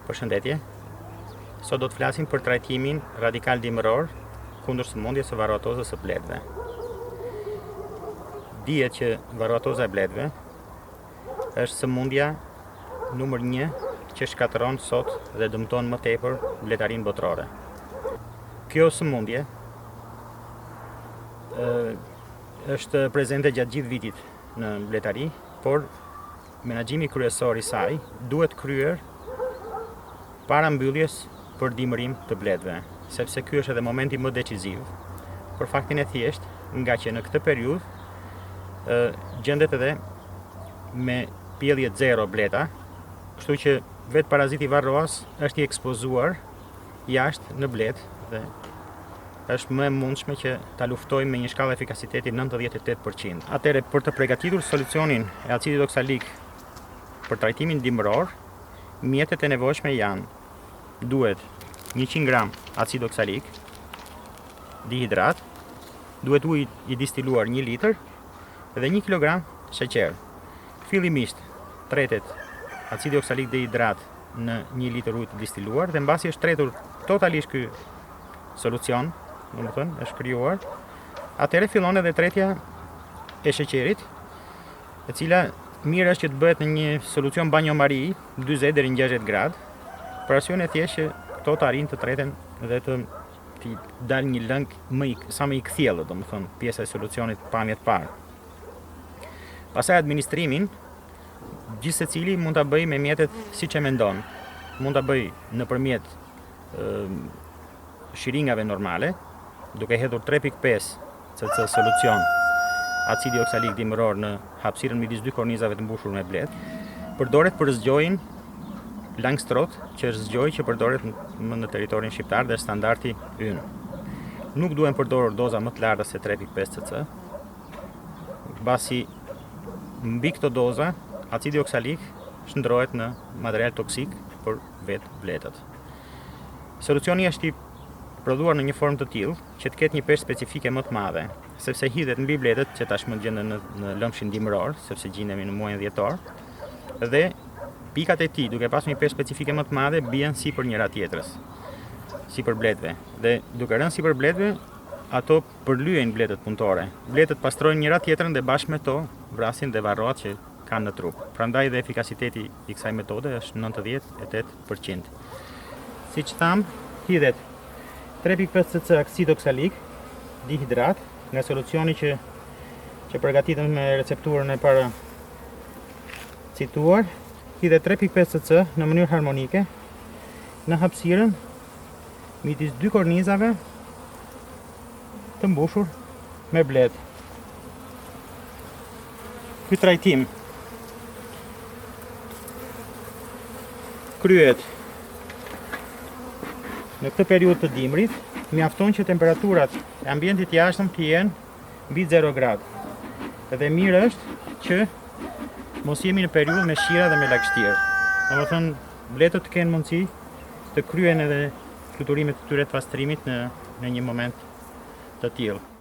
Përshëndetje. Sot do të flasim për trajtimin radikal dimëror kundër sëmundjes së varroatozës së bletëve. Dihet që varroatoza e bletëve është sëmundja numër 1 që shkatëron sot dhe dëmton më tepër bletarinë botërore. Kjo sëmundje është prezente gjatë gjithë vitit në bletari, por menaxhimi kryesor i saj duhet kryer para mbylljes për dimërim të bletëve, sepse ky është edhe momenti më decisiv, për faktin e thjesht nga që në këtë periudhë gjendet edhe me pjellje 0 bleta, kështu që vetë paraziti varroas është i ekspozuar jashtë në bletë dhe është më e mundshme që ta luftojmë me një shkallë efikasiteti 98%. Atëherë, për të përgatitur solucionin e acidit oksalik për trajtimin dimëror, mjetet e nevojshme janë: duhet 100 gram acid oksalik dihidrat, duhet ujë i distiluar 1 litër dhe 1 kg sheqer. Fillimisht tretet acidi oksalik dihidrat në 1 litër ujë të distiluar dhe mbasi është tretur totalisht ky solucion, domethënë është krijuar, atëherë fillon edhe tretja e sheqerit, e cila mirë është që të bëhet në një solucion banjomari 40 deri në 60 gradë, për arsyeën e thjeshtë që këto të arrijnë të treten dhe të dalë një lëng sa më i kthjellët, domethënë pjesa e solucionit pamje të parë. Pastaj administrimin, gjithsecili mund ta bëjë me mjetet siç e mendon. Mund ta bëjë nëpërmjet shiringave normale, duke hedhur 3.5 cc solucion acidi oksalik dimëror në hapësirën midis 2 kornizave të mbushur me bletë. Përdoret për zgjojin Langstroth, që është zgjoj që përdoret në territorin shqiptar dhe standardi ynë. Nuk duhen përdorur doza më të larta se 3.5 cc. Mbasi mbi këto doza, acidi oksalik shndrohet në material toksik për vetë bletët. Solucioni është i prodhuar në një formë të tillë që të ketë një peshë specifike më të madhe, sepse hidhet mbi bletët që tashmë gjenden në lëmshin dimëror, sepse gjendemi në muajin dhjetor, dhe pikat e tij, duke pasur një peshë specifike më të madhe, bien sipër njëra tjetrës, sipër bletëve. Dhe duke rënë sipër bletëve, ato përlyejnë bletët punëtore. Bletët pastrojnë njëra tjetrën dhe bashkë me to vrasin dhe varroat që kanë në trup. Prandaj dhe efikasiteti i kësaj metode është 98%. Siç tham, hidhet 3.5 cc aksid oksalik dihidrat nga solucioni që përgatitem me recepturën e para cituar. Hidhet 3.5 cc në mënyrë harmonike në hapësirën midis 2 kornizave të mbushur me bletë. Ky trajtim kryhet në këtë periudhë të dimrit, mjafton që temperaturat e ambientit jashtëm të jenë mbi 0 gradë. Dhe mirë është që mos jemi në periudhë me shira dhe me lagështirë. Domethënë, bletët të kenë mundësi të kryen edhe fluturimet e tyre të pastrimit në një moment të tillë.